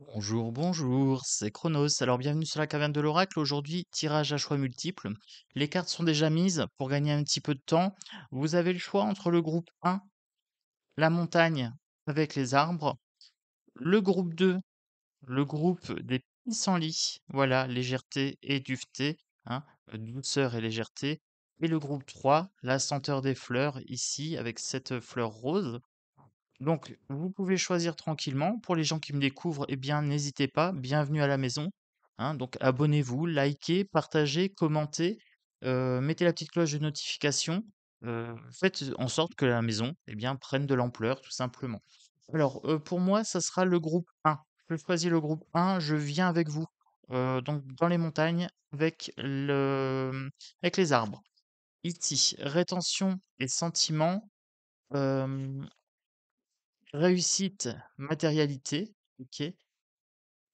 Bonjour, bonjour, c'est Chronos. Alors bienvenue sur la caverne de l'oracle. Aujourd'hui, tirage à choix multiples. Les cartes sont déjà mises pour gagner un petit peu de temps. Vous avez le choix entre le groupe 1, la montagne avec les arbres, le groupe 2, le groupe des pissenlits, voilà, légèreté et duveté, hein, douceur et légèreté, et le groupe 3, la senteur des fleurs, ici avec cette fleur rose. Donc, vous pouvez choisir tranquillement. Pour les gens qui me découvrent, eh bien, n'hésitez pas, bienvenue à la maison. Hein, donc, abonnez-vous, likez, partagez, commentez, mettez la petite cloche de notification. Faites en sorte que la maison, eh bien, prenne de l'ampleur, tout simplement. Alors, pour moi, ça sera le groupe 1. Je choisis le groupe 1, je viens avec vous. Donc, dans les montagnes, avec les arbres. Ici, rétention et sentiment. Réussite, matérialité, OK.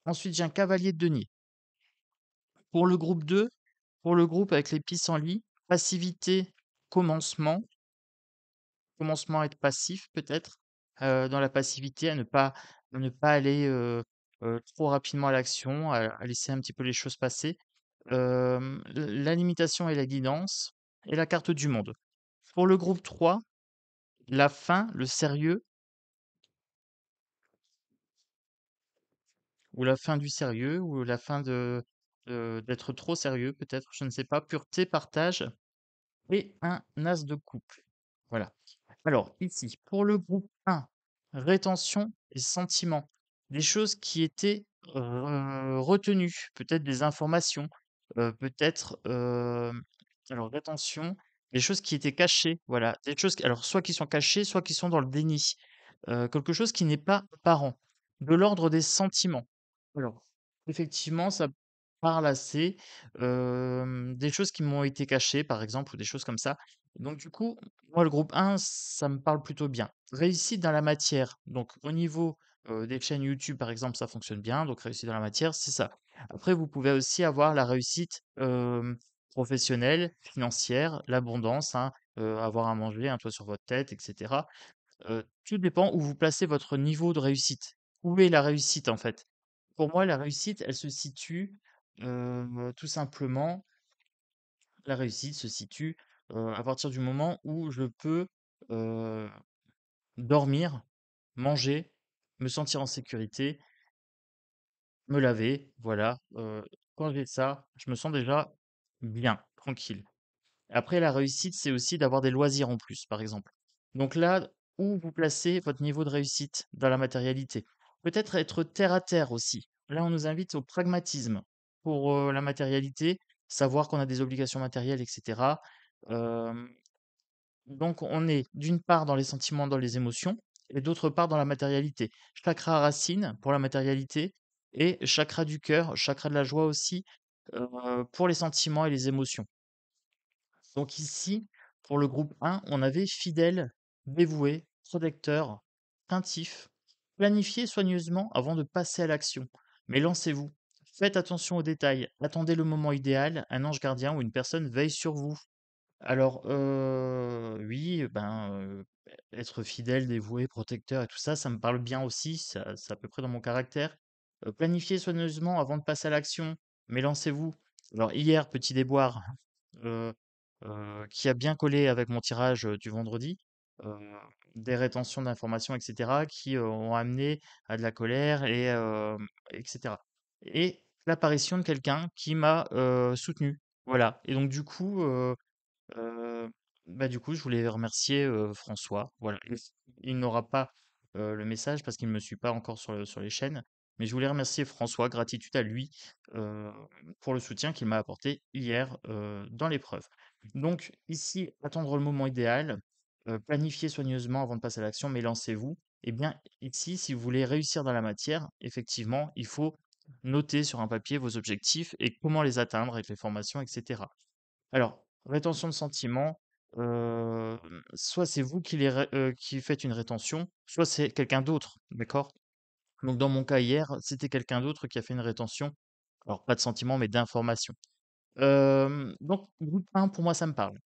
Ensuite, j'ai un cavalier de denier. Pour le groupe 2, pour le groupe avec les pissenlits, passivité, commencement, commencement à être passif peut-être, dans la passivité, à ne pas aller, trop rapidement à l'action, à laisser un petit peu les choses passer. La limitation et la guidance et la carte du monde. Pour le groupe 3, la fin, le sérieux ou la fin du sérieux, ou la fin d'être trop sérieux peut-être, je ne sais pas. Pureté, partage et un as de coupe. Voilà. Alors ici, pour le groupe 1, rétention et sentiment. Des choses qui étaient, retenues, peut-être des informations, peut-être, alors rétention, des choses qui étaient cachées, voilà. Des choses alors soit qui sont cachées, soit qui sont dans le déni. Quelque chose qui n'est pas apparent, de l'ordre des sentiments. Alors, effectivement, ça parle assez, des choses qui m'ont été cachées, par exemple, ou des choses comme ça. Donc du coup, moi, le groupe 1, ça me parle plutôt bien. Réussite dans la matière, donc au niveau, des chaînes YouTube, par exemple, ça fonctionne bien, donc réussite dans la matière, c'est ça. Après, vous pouvez aussi avoir la réussite, professionnelle, financière, l'abondance, hein, avoir à manger, un toit sur votre tête et cetera. Tout dépend où vous placez votre niveau de réussite. Où est la réussite, en fait? Pour moi, la réussite, elle se situe, tout simplement la réussite se situe, à partir du moment où je peux, heu, dormir, manger, me sentir en sécurité, me laver, voilà, quand j'ai ça, je me sens déjà bien, tranquille. Après la réussite, c'est aussi d'avoir des loisirs en plus, par exemple. Donc là, où vous placez votre niveau de réussite dans la matérialité? Peut-être être terre à terre aussi. Là, on nous invite au pragmatisme pour, la matérialité, savoir qu'on a des obligations matérielles et cetera. Hem, donc on est d'une part dans les sentiments, dans les émotions et d'autre part dans la matérialité. Chakra racine pour la matérialité et chakra du cœur, chakra de la joie aussi, pour les sentiments et les émotions. Donc ici, pour le groupe 1, on avait fidèle, dévoué, protecteur, craintif. Planifiez soigneusement avant de passer à l'action. Mais lancez-vous. Faites attention aux détails. Attendez le moment idéal. Un ange gardien ou une personne veille sur vous. Alors, oui, ben, être fidèle, dévoué, protecteur et tout ça, ça me parle bien aussi. Ça, c'est à peu près dans mon caractère. Planifiez soigneusement avant de passer à l'action. Mais lancez-vous. Alors, hier, petit déboire. Qui a bien collé avec mon tirage, du vendredi, heu, des rétentions d'informations et cetera qui, ont amené à de la colère et cetera et l'apparition de quelqu'un qui m'a, soutenu. Voilà et donc heu, du coup, je voulais remercier, François. Voilà. Il n'aura pas, le message parce qu'il ne me suit pas encore sur les chaînes, mais je voulais remercier François, gratitude à lui, heu, pour le soutien qu'il m'a apporté hier, dans l'épreuve. Donc ici, attendre le moment idéal, planifier soigneusement avant de passer à l'action, mais lancez-vous. Eh bien, ici, si vous voulez réussir dans la matière, effectivement, il faut noter sur un papier vos objectifs et comment les atteindre avec les formations et cetera. Alors, rétention de sentiments, soit c'est vous qui faites une rétention, soit c'est quelqu'un d'autre, d'accord? Donc dans mon cas hier, c'était quelqu'un d'autre qui a fait une rétention, alors pas de sentiments, mais d'informations. Donc groupe 1 pour moi ça me parle.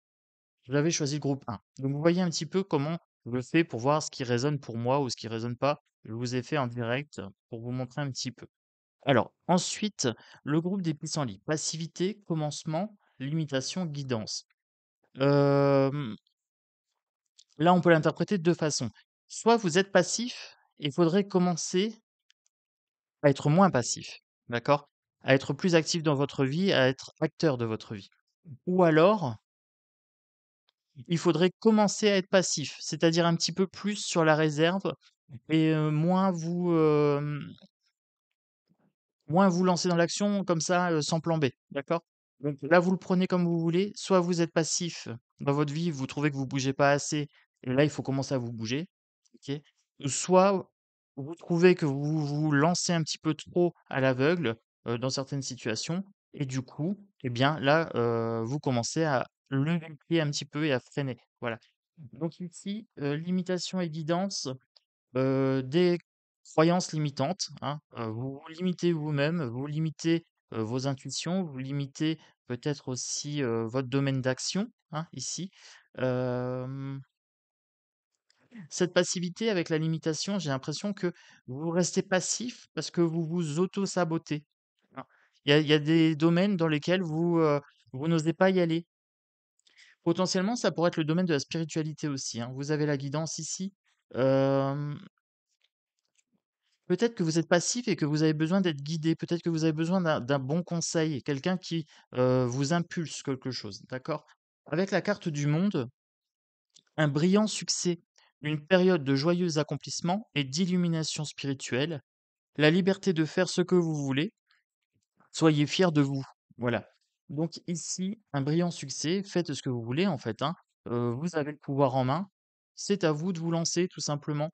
J'avais choisi le groupe 1. Donc vous voyez un petit peu comment Je le fais pour voir ce qui résonne pour moi ou ce qui résonne pas. Je vous ai fait en direct pour vous montrer un petit peu. Alors, ensuite, le groupe des pissenlits. Passivité, commencement, limitation, guidance. Hem, Là, on peut l'interpréter de 2 façons. Soit vous êtes passif et il faudrait commencer à être moins passif, d'accord? À être plus actif dans votre vie, à être acteur de votre vie. Ou alors, il faudrait commencer à être passif, c'est-à-dire un petit peu plus sur la réserve et moins vous lancer dans l'action comme ça, sans plan B, d'accord? Donc là, vous le prenez comme vous voulez. Soit vous êtes passif dans votre vie, vous trouvez que vous bougez pas assez et là, il faut commencer à vous bouger, OK? Soit vous trouvez que vous vous lancez un petit peu trop à l'aveugle, dans certaines situations et du coup, eh bien là, vous commencez à lever le pied un petit peu et à freiner. Voilà. Donc ici, limitation et guidance. Des croyances limitantes, hein, vous vous limitez vous-même, vous limitez, vos intuitions, vous limitez peut-être aussi, votre domaine d'action, hein, ici. Hem, cette passivité avec la limitation, j'ai l'impression que vous restez passif parce que vous vous auto-sabotez, hein. Il y a des domaines dans lesquels vous n'osez pas y aller. Potentiellement, ça pourrait être le domaine de la spiritualité aussi, hein. Vous avez la guidance ici. Hem Peut-être que vous êtes passif et que vous avez besoin d'être guidé. Peut-être que vous avez besoin d'un bon conseil, quelqu'un qui, vous impulse quelque chose, d'accord? Avec la carte du monde, un brillant succès, une période de joyeux accomplissement et d'illumination spirituelle, la liberté de faire ce que vous voulez, soyez fiers de vous. Voilà. Donc ici, un brillant succès, faites ce que vous voulez en fait, hein. Vous avez le pouvoir en main. C'est à vous de vous lancer tout simplement.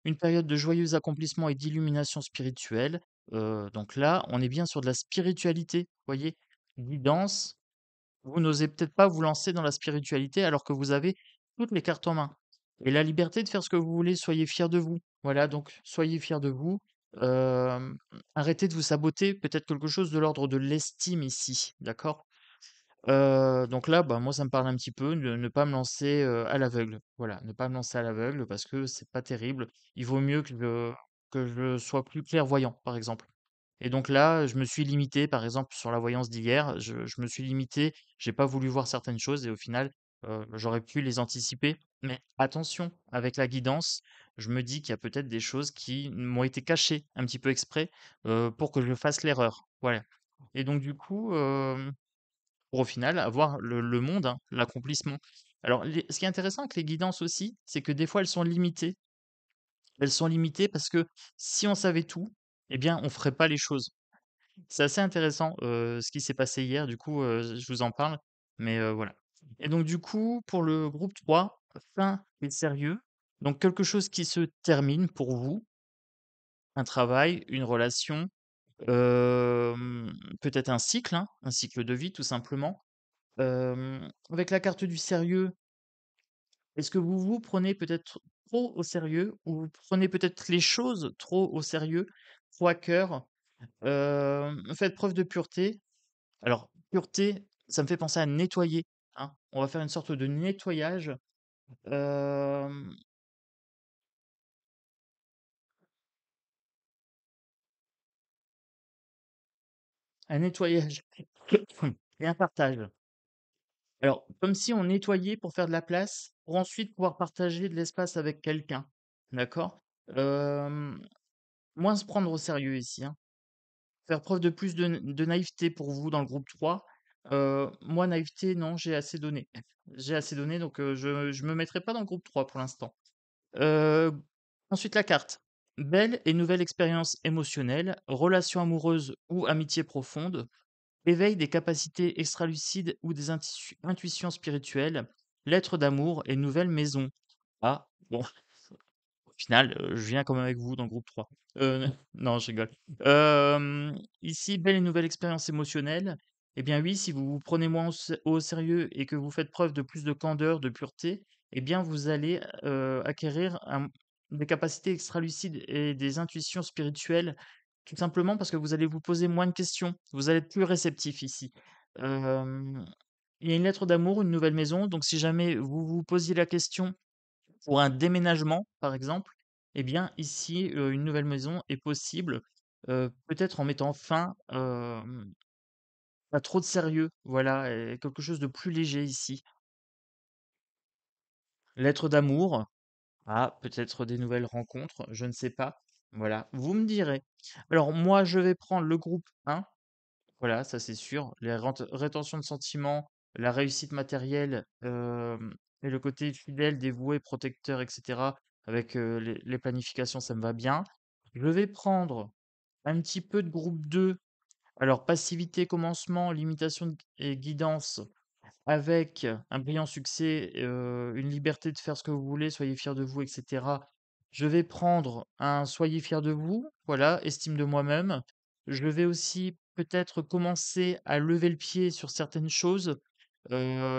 Une période de joyeux accomplissement et d'illumination spirituelle. Donc là, on est bien sur de la spiritualité, voyez? Guidance, vous n'osez peut-être pas vous lancer dans la spiritualité alors que vous avez toutes les cartes en main. Et la liberté de faire ce que vous voulez, soyez fiers de vous. Voilà, donc soyez fiers de vous. Hem, Arrêtez de vous saboter, peut-être quelque chose de l'ordre de l'estime ici, d'accord? Donc là, bah, moi, ça me parle un petit peu de ne pas me lancer, à l'aveugle. Voilà, ne pas me lancer à l'aveugle parce que c'est pas terrible. Il vaut mieux que je sois plus clairvoyant, par exemple. Et donc là, je me suis limité, par exemple, sur la voyance d'hier, je me suis limité, j'ai pas voulu voir certaines choses et au final, j'aurais pu les anticiper. Mais attention, avec la guidance, je me dis qu'il y a peut-être des choses qui m'ont été cachées un petit peu exprès, pour que je fasse l'erreur. Voilà. Et donc du coup, pour au final avoir le monde, hein, l'accomplissement. Alors ce qui est intéressant avec les guidances aussi, c'est que des fois elles sont limitées. Elles sont limitées parce que si on savait tout, eh bien on ferait pas les choses. C'est assez intéressant, ce qui s'est passé hier, du coup, je vous en parle, mais voilà. Et donc du coup, pour le groupe 3, fin et sérieux, donc quelque chose qui se termine pour vous, un travail, une relation, peut-être un cycle de vie tout simplement. Avec la carte du sérieux, est-ce que vous vous prenez peut-être trop au sérieux ou vous prenez peut-être les choses trop au sérieux, trop à cœur? Faites preuve de pureté. Alors, pureté, ça me fait penser à nettoyer, hein. On va faire une sorte de nettoyage, hem, un nettoyage et un partage. Alors, comme si on nettoyait pour faire de la place, pour ensuite pouvoir partager de l'espace avec quelqu'un, d'accord? Hem, Moins se prendre au sérieux ici, hein. Faire preuve de plus de naïveté pour vous dans le groupe 3. Moi naïveté non, j'ai assez donné. J'ai assez donné donc je me mettrai pas dans le groupe 3 pour l'instant. Heu, Ensuite la carte. Belle et nouvelle expérience émotionnelle, relation amoureuse ou amitié profonde, éveil des capacités extralucides ou des intuitions spirituelles, lettre d'amour et nouvelle maison. Ah, bon. Au final, je viens quand même avec vous dans le groupe 3. Non, je rigole. Ici, belle et nouvelle expérience émotionnelle. Eh bien oui, si vous vous prenez moins au sérieux et que vous faites preuve de plus de candeur, de pureté, eh bien vous allez, acquérir des capacités extralucides et des intuitions spirituelles, tout simplement parce que vous allez vous poser moins de questions. Vous allez être plus réceptif ici. Hem, il y a une lettre d'amour, une nouvelle maison, donc si jamais vous vous posiez la question Pour un déménagement, par exemple, eh bien ici, une nouvelle maison est possible, peut-être en mettant fin, à trop de sérieux, voilà, et quelque chose de plus léger ici. Lettre d'amour, ah, peut-être des nouvelles rencontres, je ne sais pas. Voilà, vous me direz. Alors moi, je vais prendre le groupe 1, voilà, ça c'est sûr. Les rétentions de sentiments, la réussite matérielle, et le côté fidèle, dévoué, protecteur, et cetera, avec, les planifications, ça me va bien. Je vais prendre un petit peu de groupe 2. Alors passivité, commencement, limitation et guidance. Avec un brillant succès, une liberté de faire ce que vous voulez, soyez fiers de vous, et cetera. Je vais prendre un soyez fiers de vous, voilà, estime de moi-même. Je vais aussi peut-être commencer à lever le pied sur certaines choses.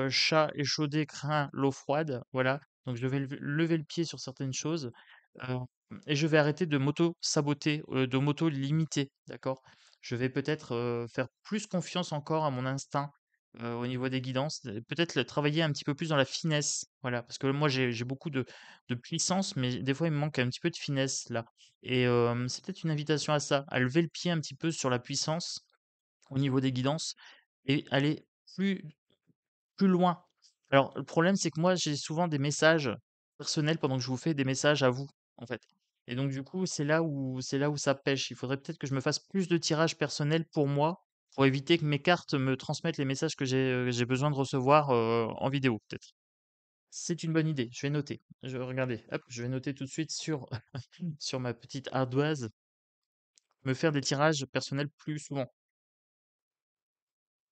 Chat échaudé craint l'eau froide, voilà. Donc je vais lever le pied sur certaines choses, heu et je vais arrêter de m'auto-saboter, de m'auto-limiter, d'accord? Je vais peut-être, faire plus confiance encore à mon instinct, au niveau des guidances, peut-être le travailler un petit peu plus dans la finesse, voilà. Parce que moi j'ai beaucoup de puissance, mais des fois il me manque un petit peu de finesse là et c'est peut-être une invitation à ça, à lever le pied un petit peu sur la puissance au niveau des guidances et aller plus loin. Alors, le problème, c'est que moi, j'ai souvent des messages personnels pendant que je vous fais des messages à vous, en fait. Et donc, du coup, c'est là où ça pêche. Il faudrait peut-être que je me fasse plus de tirages personnels pour moi, pour éviter que mes cartes me transmettent les messages que j'ai besoin de recevoir en vidéo, peut-être. C'est une bonne idée. Je vais noter. Je vais regarder. Hop, je vais noter tout de suite sur, sur ma petite ardoise, me faire des tirages personnels plus souvent.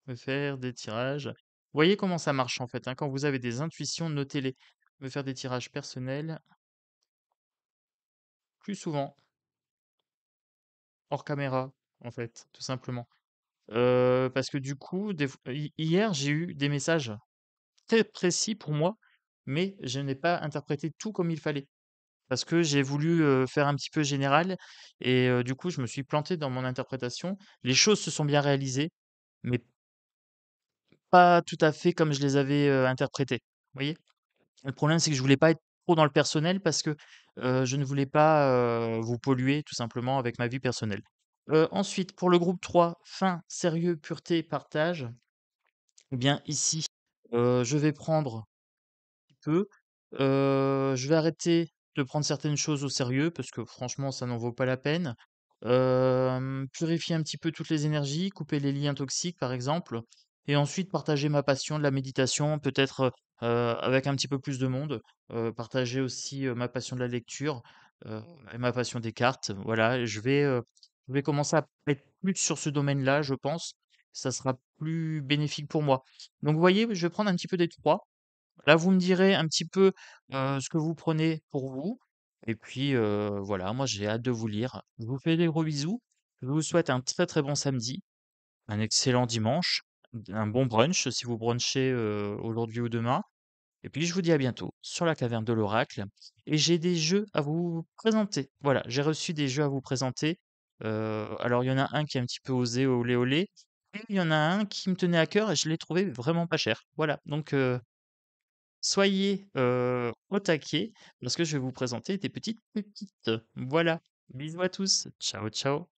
Me faire des tirages. Vous voyez comment ça marche en fait, hein, quand vous avez des intuitions, notez-les. Me faire des tirages personnels plus souvent, hors caméra, en fait, tout simplement. Parce que du coup, hier, j'ai eu des messages très précis pour moi, mais je n'ai pas interprété tout comme il fallait. Parce que j'ai voulu faire un petit peu général et du coup, je me suis planté dans mon interprétation. Les choses se sont bien réalisées, mais pas tout à fait comme je les avais interprétées. Vous voyez? Le problème, c'est que je voulais pas être trop dans le personnel parce que, je ne voulais pas, vous polluer tout simplement avec ma vie personnelle. Ensuite, pour le groupe 3, fin, sérieux, pureté, partage, eh bien ici, je vais prendre petit peu, je vais arrêter de prendre certaines choses au sérieux parce que franchement, ça n'en vaut pas la peine. Purifier un petit peu toutes les énergies, couper les liens toxiques par exemple et ensuite partager ma passion de la méditation peut-être, avec un petit peu plus de monde. Partager aussi, ma passion de la lecture, heu et ma passion des cartes. Voilà et je vais commencer à être plus sur ce domaine-là, je pense. Ça sera plus bénéfique pour moi. Donc vous voyez, je vais prendre un petit peu des 3. Là, vous me direz un petit peu, ce que vous prenez pour vous et puis, voilà, moi j'ai hâte de vous lire. Je vous fais des gros bisous. Je vous souhaite un très, très bon samedi, un excellent dimanche, un bon brunch si vous brunchez, aujourd'hui ou demain et puis je vous dis à bientôt sur la caverne de l'oracle et j'ai des jeux à vous présenter. Voilà, j'ai reçu des jeux à vous présenter. Alors il y en a un qui est un petit peu osé, olé olé et il y en a un qui me tenait à cœur et je l'ai trouvé vraiment pas cher. Voilà, donc soyez, au taquet parce que je vais vous présenter des petites pépites. Voilà. Bisous à tous. Ciao, ciao.